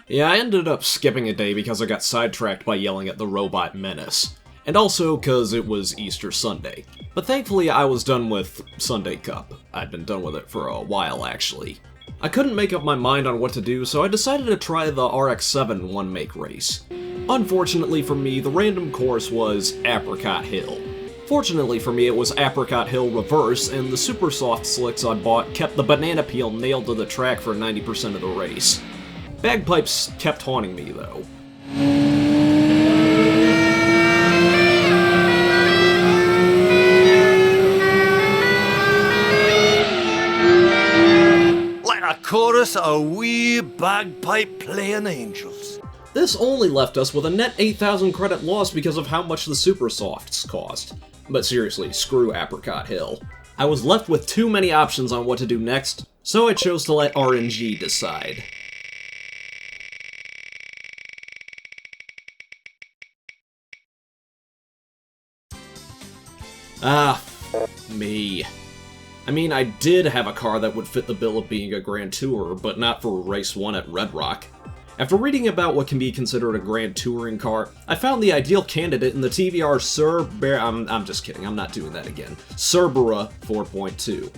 Yeah, I ended up skipping a day because I got sidetracked by yelling at the robot menace. And also because it was Easter Sunday. But thankfully I was done with Sunday Cup. I'd been done with it for a while, actually. I couldn't make up my mind on what to do, so I decided to try the RX-7 one-make race. Unfortunately for me, the random course was Apricot Hill. Fortunately for me, it was Apricot Hill Reverse, and the super soft slicks I bought kept the banana peel nailed to the track for 90% of the race. Bagpipes kept haunting me, though. Like a chorus of wee bagpipe playing angels. This only left us with a net 8,000 credit loss because of how much the super softs cost. But seriously, screw Apricot Hill. I was left with too many options on what to do next, so I chose to let RNG decide. Me. I mean, I did have a car that would fit the bill of being a Grand Tourer, but not for Race 1 at Red Rock. After reading about what can be considered a Grand Touring car, I found the ideal candidate in the TVR I'm just kidding, I'm not doing that again. Cerbera 4.2.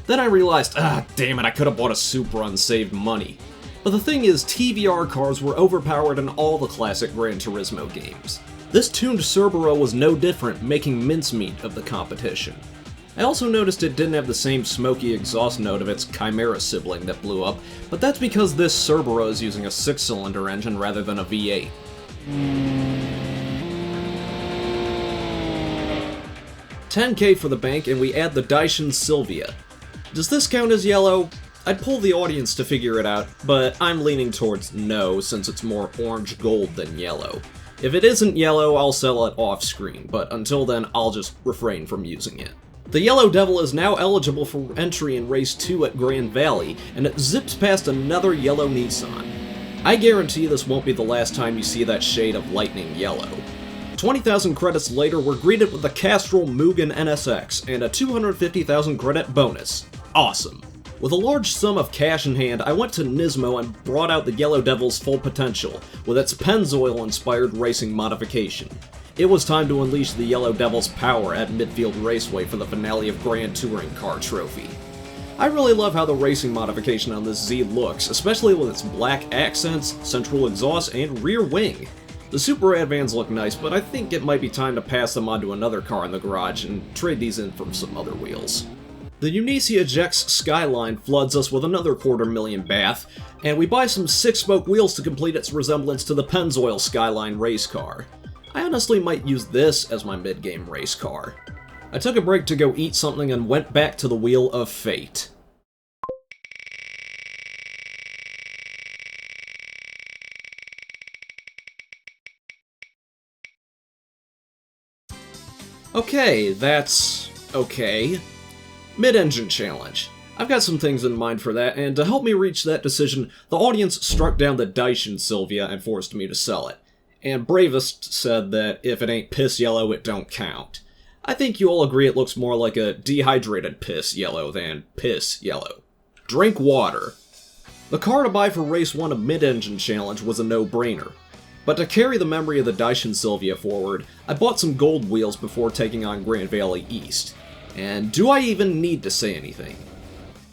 Then I realized, damn it, I could have bought a Supra and saved money. But the thing is, TVR cars were overpowered in all the classic Gran Turismo games. This tuned Cerbera was no different, making mincemeat of the competition. I also noticed it didn't have the same smoky exhaust note of its Chimera sibling that blew up, but that's because this Cerbera is using a 6-cylinder engine rather than a V8. $10K for the bank, and we add the Daishin Sylvia. Does this count as yellow? I'd pull the audience to figure it out, but I'm leaning towards no, since it's more orange-gold than yellow. If it isn't yellow, I'll sell it off-screen, but until then, I'll just refrain from using it. The Yellow Devil is now eligible for entry in Race 2 at Grand Valley, and it zips past another yellow Nissan. I guarantee this won't be the last time you see that shade of lightning yellow. 20,000 credits later, we're greeted with the Castrol Mugen NSX and a 250,000 credit bonus. Awesome. With a large sum of cash in hand, I went to Nismo and brought out the Yellow Devil's full potential, with its Pennzoil-inspired racing modification. It was time to unleash the Yellow Devil's power at Midfield Raceway for the finale of Grand Touring Car Trophy. I really love how the racing modification on this Z looks, especially with its black accents, central exhaust, and rear wing. The Super Advans look nice, but I think it might be time to pass them onto another car in the garage and trade these in for some other wheels. The Unicia Jex Skyline floods us with another $250,000 bath, and we buy some 6-spoke wheels to complete its resemblance to the Pennzoil Skyline race car. I honestly might use this as my mid-game race car. I took a break to go eat something and went back to the Wheel of Fate. Okay, that's okay. Mid-engine challenge. I've got some things in mind for that, and to help me reach that decision, the audience struck down the Daishin Sylvia and forced me to sell it. And Bravest said that if it ain't piss yellow, it don't count. I think you all agree it looks more like a dehydrated piss yellow than piss yellow. Drink water. The car to buy for Race 1 of Mid-Engine Challenge was a no-brainer. But to carry the memory of the Daishin Sylvia forward, I bought some gold wheels before taking on Grand Valley East. And do I even need to say anything?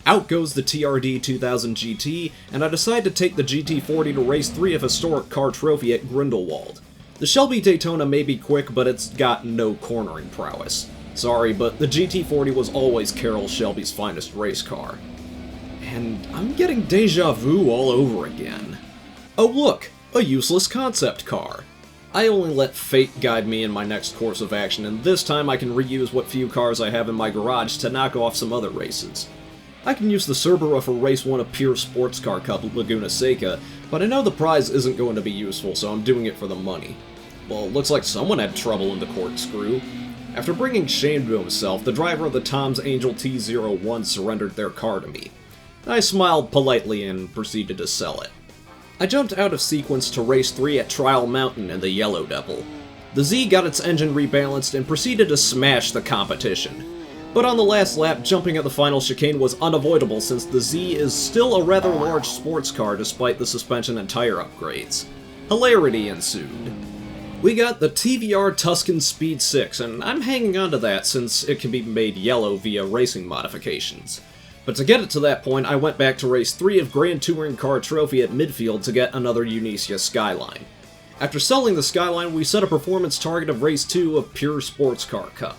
Out goes the TRD 2000 GT, and I decide to take the GT40 to Race 3 of Historic Car Trophy at Grindelwald. The Shelby Daytona may be quick, but it's got no cornering prowess. Sorry, but the GT40 was always Carroll Shelby's finest race car. And I'm getting deja vu all over again. Oh look, a useless concept car. I only let fate guide me in my next course of action, and this time I can reuse what few cars I have in my garage to knock off some other races. I can use the Cerbera for Race 1 of Pure Sports Car Cup Laguna Seca, but I know the prize isn't going to be useful, so I'm doing it for the money. Well, it looks like someone had trouble in the corkscrew. After bringing shame to himself, the driver of the Tom's Angel T01 surrendered their car to me. I smiled politely and proceeded to sell it. I jumped out of sequence to Race 3 at Trial Mountain in the Yellow Devil. The Z got its engine rebalanced and proceeded to smash the competition. But on the last lap, jumping at the final chicane was unavoidable since the Z is still a rather large sports car despite the suspension and tire upgrades. Hilarity ensued. We got the TVR Tuscan Speed 6, and I'm hanging on to that since it can be made yellow via racing modifications. But to get it to that point, I went back to race 3 of Grand Touring Car Trophy at midfield to get another Unicia Skyline. After selling the Skyline, we set a performance target of race 2 of Pure Sports Car Cup.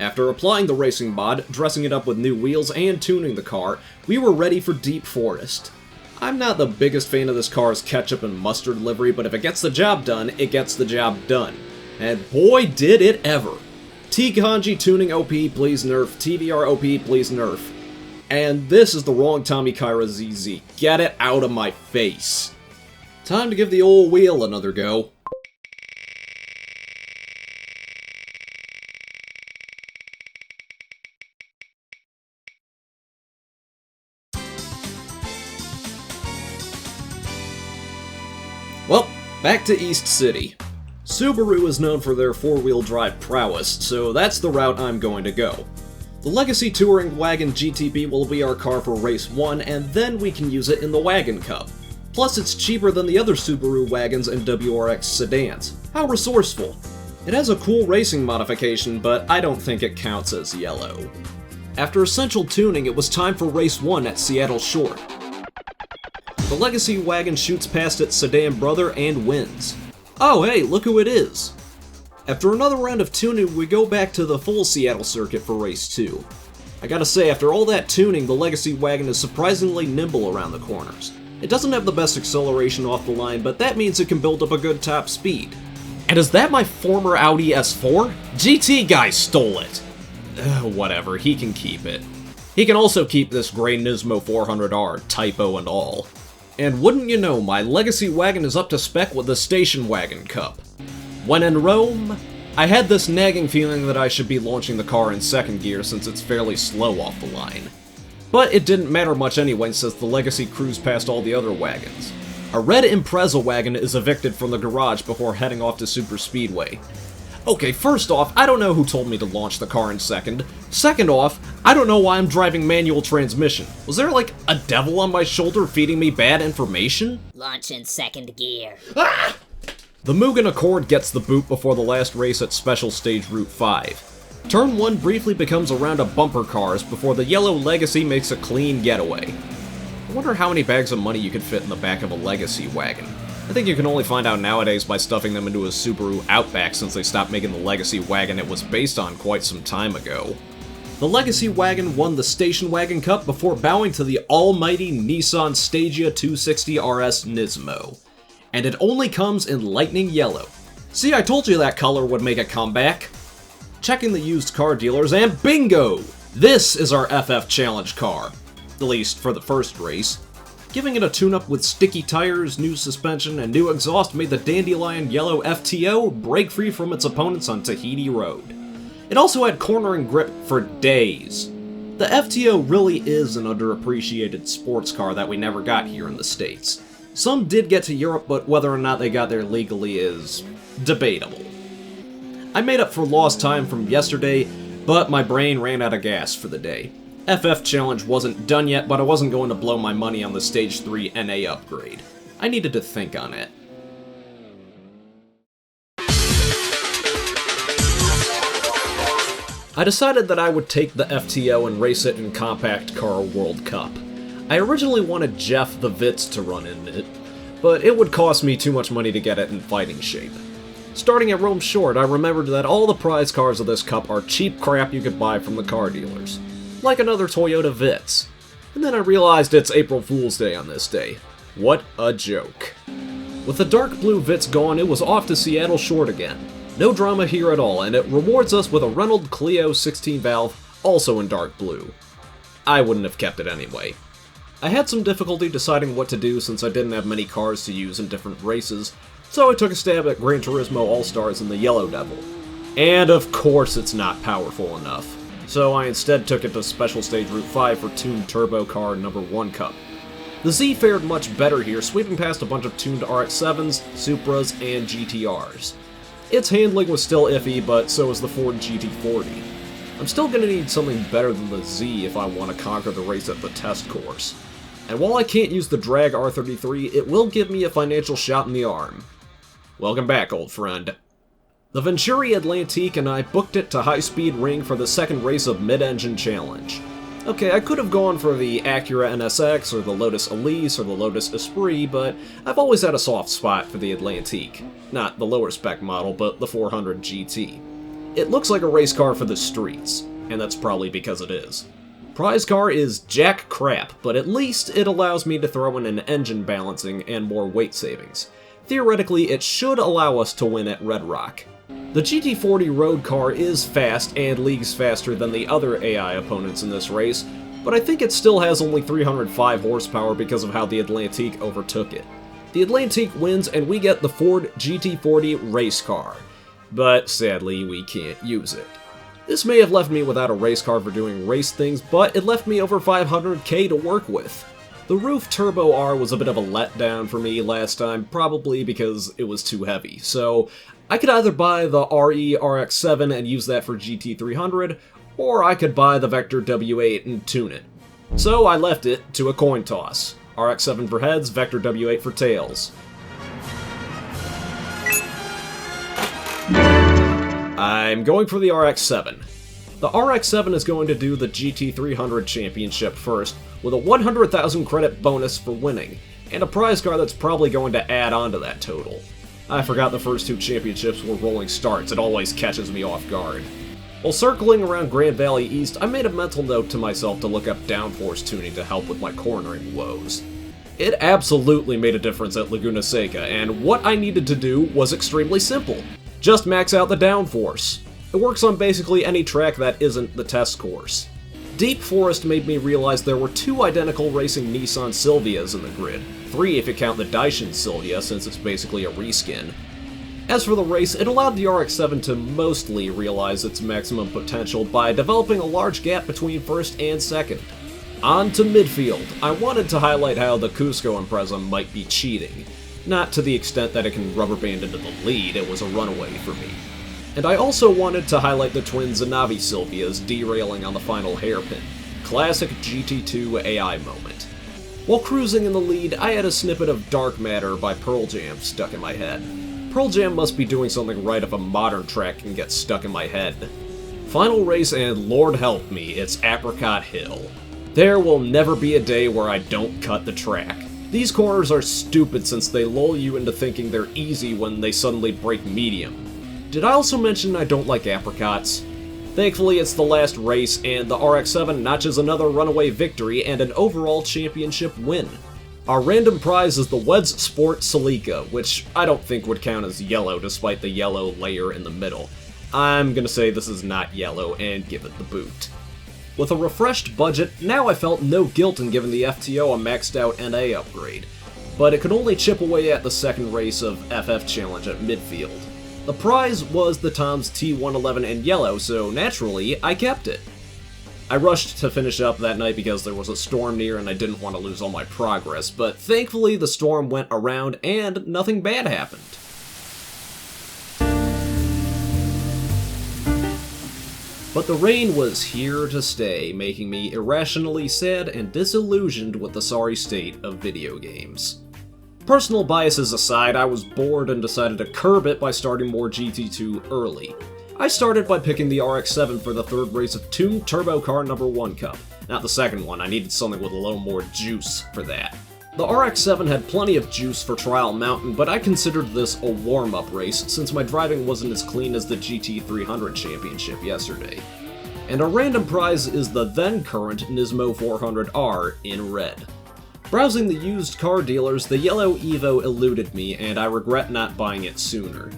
After applying the racing mod, dressing it up with new wheels, and tuning the car, we were ready for Deep Forest. I'm not the biggest fan of this car's ketchup and mustard livery, but if it gets the job done, it gets the job done. And boy did it ever! T-Kanji tuning OP, please nerf. TVR OP, please nerf. And this is the wrong Tommy Kyra ZZ. Get it out of my face. Time to give the old wheel another go. Well, back to East City. Subaru is known for their four-wheel drive prowess, so that's the route I'm going to go. The Legacy Touring Wagon GTB will be our car for Race 1, and then we can use it in the Wagon Cup. Plus, it's cheaper than the other Subaru wagons and WRX sedans. How resourceful. It has a cool racing modification, but I don't think it counts as yellow. After essential tuning, it was time for Race 1 at Seattle Short. The Legacy wagon shoots past its sedan brother and wins. Oh hey, look who it is! After another round of tuning, we go back to the full Seattle circuit for Race 2. I gotta say, after all that tuning, the Legacy wagon is surprisingly nimble around the corners. It doesn't have the best acceleration off the line, but that means it can build up a good top speed. And is that my former Audi S4? GT guy stole it! Whatever, he can keep it. He can also keep this gray Nismo 400R, typo and all. And wouldn't you know, my Legacy wagon is up to spec with the Station Wagon Cup. When in Rome, I had this nagging feeling that I should be launching the car in second gear since it's fairly slow off the line. But it didn't matter much anyway since the Legacy cruised past all the other wagons. A red Impreza wagon is evicted from the garage before heading off to Super Speedway. Okay, first off, I don't know who told me to launch the car in second. Second off, I don't know why I'm driving manual transmission. Was there like a devil on my shoulder feeding me bad information? Launch in second gear. Ah! The Mugen Accord gets the boot before the last race at Special Stage Route 5. Turn 1 briefly becomes a round of bumper cars before the yellow Legacy makes a clean getaway. I wonder how many bags of money you could fit in the back of a Legacy wagon. I think you can only find out nowadays by stuffing them into a Subaru Outback since they stopped making the Legacy wagon it was based on quite some time ago. The Legacy wagon won the Station Wagon Cup before bowing to the almighty Nissan Stagea 260 RS Nismo. And it only comes in lightning yellow. See, I told you that color would make a comeback. Checking the used car dealers, and bingo! This is our FF Challenge car. At least for the first race. Giving it a tune-up with sticky tires, new suspension, and new exhaust made the Dandelion Yellow FTO break free from its opponents on Tahiti Road. It also had cornering grip for days. The FTO really is an underappreciated sports car that we never got here in the States. Some did get to Europe, but whether or not they got there legally is debatable. I made up for lost time from yesterday, but my brain ran out of gas for the day. FF Challenge wasn't done yet, but I wasn't going to blow my money on the Stage 3 NA upgrade. I needed to think on it. I decided that I would take the FTO and race it in Compact Car World Cup. I originally wanted Jeff the Vitz to run in it, but it would cost me too much money to get it in fighting shape. Starting at Rome Short, I remembered that all the prize cars of this cup are cheap crap you could buy from the car dealers. Like another Toyota Vitz. And then I realized it's April Fool's Day on this day. What a joke. With the dark blue Vitz gone, it was off to Seattle Short again. No drama here at all, and it rewards us with a Renault Clio 16 valve, also in dark blue. I wouldn't have kept it anyway. I had some difficulty deciding what to do since I didn't have many cars to use in different races, so I took a stab at Gran Turismo All-Stars in the Yellow Devil. And of course it's not powerful enough. So I instead took it to Special Stage Route 5 for tuned Turbo Car No. 1 Cup. The Z fared much better here, sweeping past a bunch of tuned RX-7s, Supras, and GTRs. Its handling was still iffy, but so was the Ford GT40. I'm still gonna need something better than the Z if I want to conquer the race at the test course. And while I can't use the drag R33, it will give me a financial shot in the arm. Welcome back, old friend. The Venturi Atlantique and I booked it to high-speed ring for the second race of Mid-Engine Challenge. Okay, I could have gone for the Acura NSX, or the Lotus Elise, or the Lotus Esprit, but I've always had a soft spot for the Atlantique. Not the lower spec model, but the 400 GT. It looks like a race car for the streets, and that's probably because it is. Prize car is jack crap, but at least it allows me to throw in an engine balancing and more weight savings. Theoretically, it should allow us to win at Red Rock. The GT40 road car is fast and leagues faster than the other AI opponents in this race, but I think it still has only 305 horsepower because of how the Atlantique overtook it. The Atlantique wins and we get the Ford GT40 race car, but sadly we can't use it. This may have left me without a race car for doing race things, but it left me over 500k to work with. The Roof Turbo R was a bit of a letdown for me last time, probably because it was too heavy, so I could either buy the RE RX-7 and use that for GT300, or I could buy the Vector W8 and tune it. So I left it to a coin toss. RX-7 for heads, Vector W8 for tails. I'm going for the RX-7. The RX-7 is going to do the GT300 Championship first, with a 100,000 credit bonus for winning, and a prize car that's probably going to add on to that total. I forgot the first two championships were rolling starts, it always catches me off guard. While circling around Grand Valley East, I made a mental note to myself to look up downforce tuning to help with my cornering woes. It absolutely made a difference at Laguna Seca, and what I needed to do was extremely simple. Just max out the downforce. It works on basically any track that isn't the test course. Deep Forest made me realize there were two identical racing Nissan Silvias in the grid, 3 if you count the Daishin Silvia since it's basically a reskin. As for the race, it allowed the RX-7 to mostly realize its maximum potential by developing a large gap between first and second. On to midfield. I wanted to highlight how the Cusco Impreza might be cheating. Not to the extent that it can rubber band into the lead, it was a runaway for me. And I also wanted to highlight the twin Zanavi Silvias derailing on the final hairpin. Classic GT2 AI moment. While cruising in the lead, I had a snippet of Dark Matter by Pearl Jam stuck in my head. Pearl Jam must be doing something right if a modern track can get stuck in my head. Final race, and Lord help me, it's Apricot Hill. There will never be a day where I don't cut the track. These corners are stupid since they lull you into thinking they're easy when they suddenly break medium. Did I also mention I don't like apricots? Thankfully, it's the last race, and the RX-7 notches another runaway victory and an overall championship win. Our random prize is the Wedge Sport Celica, which I don't think would count as yellow despite the yellow layer in the middle. I'm gonna say this is not yellow and give it the boot. With a refreshed budget, now I felt no guilt in giving the FTO a maxed out NA upgrade, but it could only chip away at the second race of FF Challenge at midfield. The prize was the Tom's T111 in yellow, so naturally, I kept it. I rushed to finish up that night because there was a storm near and I didn't want to lose all my progress, but thankfully the storm went around and nothing bad happened. But the rain was here to stay, making me irrationally sad and disillusioned with the sorry state of video games. Personal biases aside, I was bored and decided to curb it by starting more GT2 early. I started by picking the RX-7 for the third race of Tuned Turbo Car No. 1 Cup. Not the second one, I needed something with a little more juice for that. The RX-7 had plenty of juice for Trial Mountain, but I considered this a warm-up race since my driving wasn't as clean as the GT300 Championship yesterday. And our random prize is the then-current Nismo 400R in red. Browsing the used car dealers, the yellow Evo eluded me, and I regret not buying it sooner.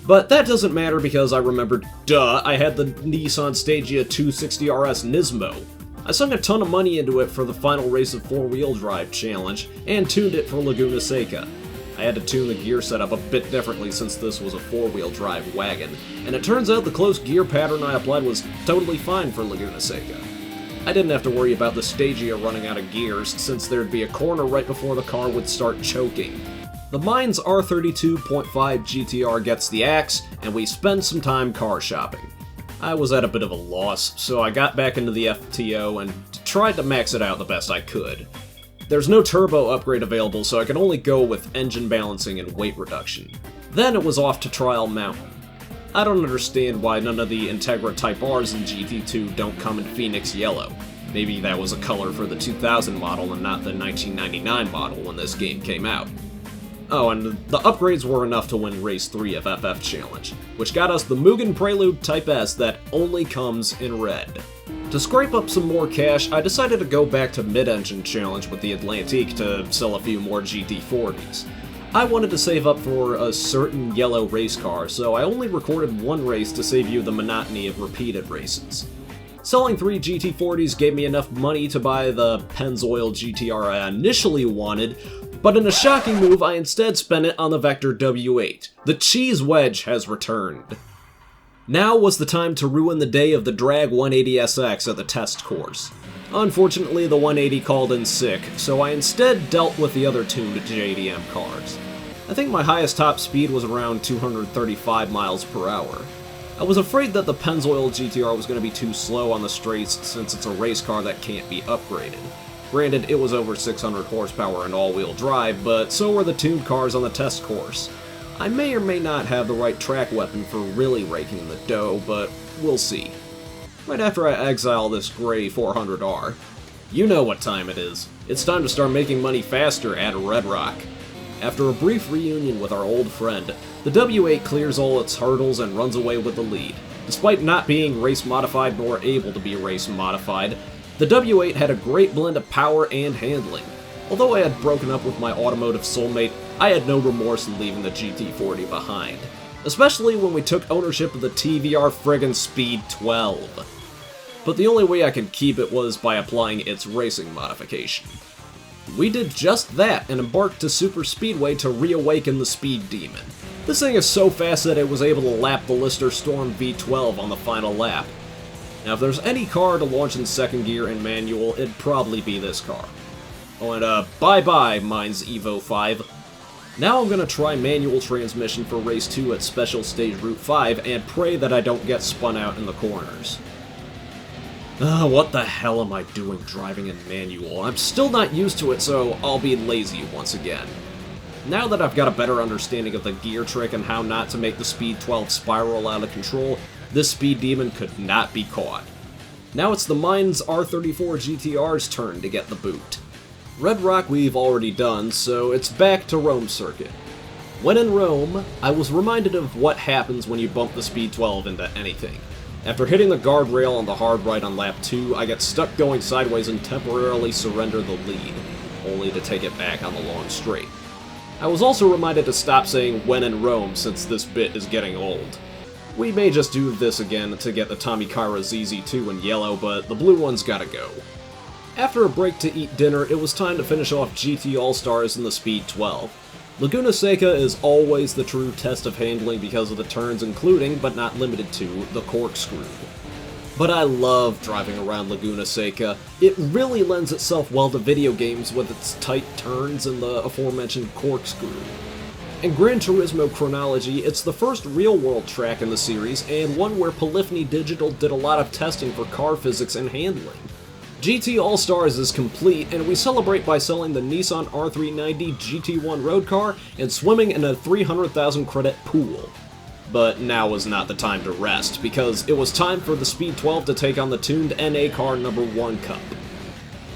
But that doesn't matter because I remembered, duh, I had the Nissan Stagea 260RS Nismo. I sunk a ton of money into it for the final race of 4-wheel drive challenge, and tuned it for Laguna Seca. I had to tune the gear setup a bit differently since this was a 4-wheel drive wagon, and it turns out the close gear pattern I applied was totally fine for Laguna Seca. I didn't have to worry about the Stagea running out of gears, since there'd be a corner right before the car would start choking. The Mines R32.5 GTR gets the axe, and we spend some time car shopping. I was at a bit of a loss, so I got back into the FTO and tried to max it out the best I could. There's no turbo upgrade available, so I could only go with engine balancing and weight reduction. Then it was off to Trial Mountain. I don't understand why none of the Integra Type Rs in GT2 don't come in Phoenix Yellow. Maybe that was a color for the 2000 model and not the 1999 model when this game came out. Oh, and the upgrades were enough to win Race 3 of FF Challenge, which got us the Mugen Prelude Type S that only comes in red. To scrape up some more cash, I decided to go back to Mid-Engine Challenge with the Atlantique to sell a few more GT40s. I wanted to save up for a certain yellow race car, so I only recorded one race to save you the monotony of repeated races. Selling 3 GT40s gave me enough money to buy the Pennzoil GTR I initially wanted, but in a shocking move, I instead spent it on the Vector W8. The cheese wedge has returned. Now was the time to ruin the day of the Drag 180SX at the test course. Unfortunately, the 180 called in sick, so I instead dealt with the other tuned JDM cars. I think my highest top speed was around 235 miles per hour. I was afraid that the Pennzoil GTR was going to be too slow on the straights since it's a race car that can't be upgraded. Granted, it was over 600 horsepower and all-wheel drive, but so were the tuned cars on the test course. I may or may not have the right track weapon for really raking the dough, but we'll see. Right after I exile this gray 400R. You know what time it is. It's time to start making money faster at Red Rock. After a brief reunion with our old friend, the W8 clears all its hurdles and runs away with the lead. Despite not being race modified nor able to be race modified, the W8 had a great blend of power and handling. Although I had broken up with my automotive soulmate, I had no remorse in leaving the GT40 behind. Especially when we took ownership of the TVR friggin' Speed 12. But the only way I could keep it was by applying its racing modification. We did just that and embarked to Super Speedway to reawaken the Speed Demon. This thing is so fast that it was able to lap the Lister Storm V12 on the final lap. Now if there's any car to launch in second gear in manual, it'd probably be this car. Oh, and bye-bye, mine's Evo 5. Now I'm gonna try manual transmission for Race 2 at Special Stage Route 5 and pray that I don't get spun out in the corners. What the hell am I doing driving in manual? I'm still not used to it, so I'll be lazy once again. Now that I've got a better understanding of the gear trick and how not to make the Speed 12 spiral out of control, this Speed Demon could not be caught. Now it's the Mines R34 GTR's turn to get the boot. Red Rock we've already done, so it's back to Rome Circuit. When in Rome, I was reminded of what happens when you bump the Speed 12 into anything. After hitting the guardrail on the hard right on lap 2, I get stuck going sideways and temporarily surrender the lead, only to take it back on the long straight. I was also reminded to stop saying when in Rome since this bit is getting old. We may just do this again to get the Tommy Kaira ZZ2 in yellow, but the blue one's gotta go. After a break to eat dinner, it was time to finish off GT All-Stars in the Speed 12. Laguna Seca is always the true test of handling because of the turns including, but not limited to, the corkscrew. But I love driving around Laguna Seca. It really lends itself well to video games with its tight turns and the aforementioned corkscrew. In Gran Turismo chronology, it's the first real-world track in the series, and one where Polyphony Digital did a lot of testing for car physics and handling. GT All-Stars is complete, and we celebrate by selling the Nissan R390 GT1 road car and swimming in a 300,000 credit pool. But now was not the time to rest, because it was time for the Speed 12 to take on the tuned NA Car No. 1 Cup.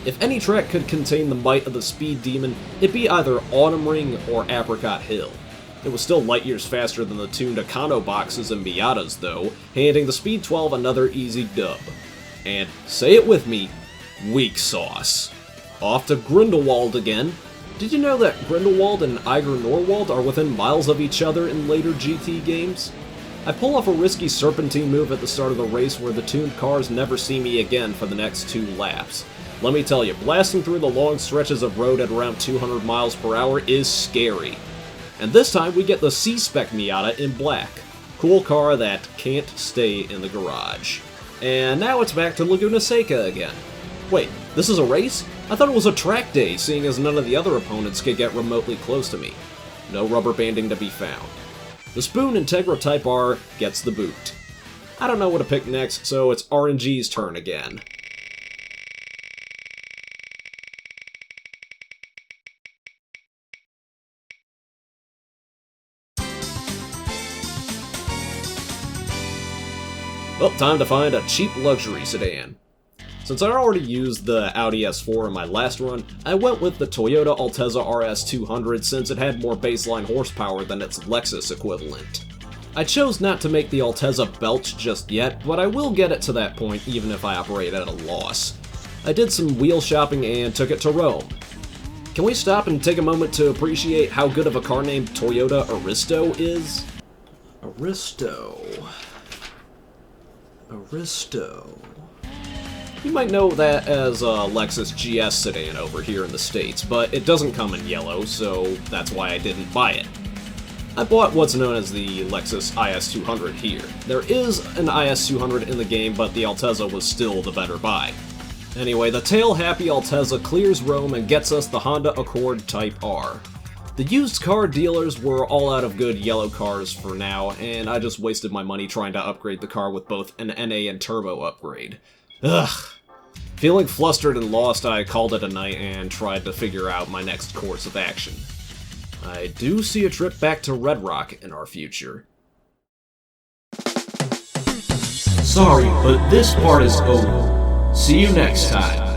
If any track could contain the might of the Speed Demon, it'd be either Autumn Ring or Apricot Hill. It was still light years faster than the tuned Econo boxes and Miatas though, handing the Speed 12 another easy dub. And, say it with me, weak sauce. Off to Grindelwald again. Did you know that Grindelwald and Eiger Norwald are within miles of each other in later GT games? I pull off a risky serpentine move at the start of the race where the tuned cars never see me again for the next 2 laps. Let me tell you, blasting through the long stretches of road at around 200 miles per hour is scary. And this time we get the C-Spec Miata in black. Cool car that can't stay in the garage. And now it's back to Laguna Seca again. Wait, this is a race? I thought it was a track day, seeing as none of the other opponents could get remotely close to me. No rubber banding to be found. The Spoon Integra Type R gets the boot. I don't know what to pick next, so it's RNG's turn again. Well, time to find a cheap luxury sedan. Since I already used the Audi S4 in my last run, I went with the Toyota Altezza RS200 since it had more baseline horsepower than its Lexus equivalent. I chose not to make the Altezza belch just yet, but I will get it to that point even if I operate at a loss. I did some wheel shopping and took it to Rome. Can we stop and take a moment to appreciate how good of a car named Toyota Aristo is? Aristo. You might know that as a Lexus GS sedan over here in the States, but it doesn't come in yellow, so that's why I didn't buy it. I bought what's known as the Lexus IS200 here. There is an IS200 in the game, but the Altezza was still the better buy. Anyway, the tail-happy Altezza clears Rome and gets us the Honda Accord Type R. The used car dealers were all out of good yellow cars for now, and I just wasted my money trying to upgrade the car with both an NA and turbo upgrade. Ugh. Feeling flustered and lost, I called it a night and tried to figure out my next course of action. I do see a trip back to Red Rock in our future. Sorry, but this part is over. See you next time.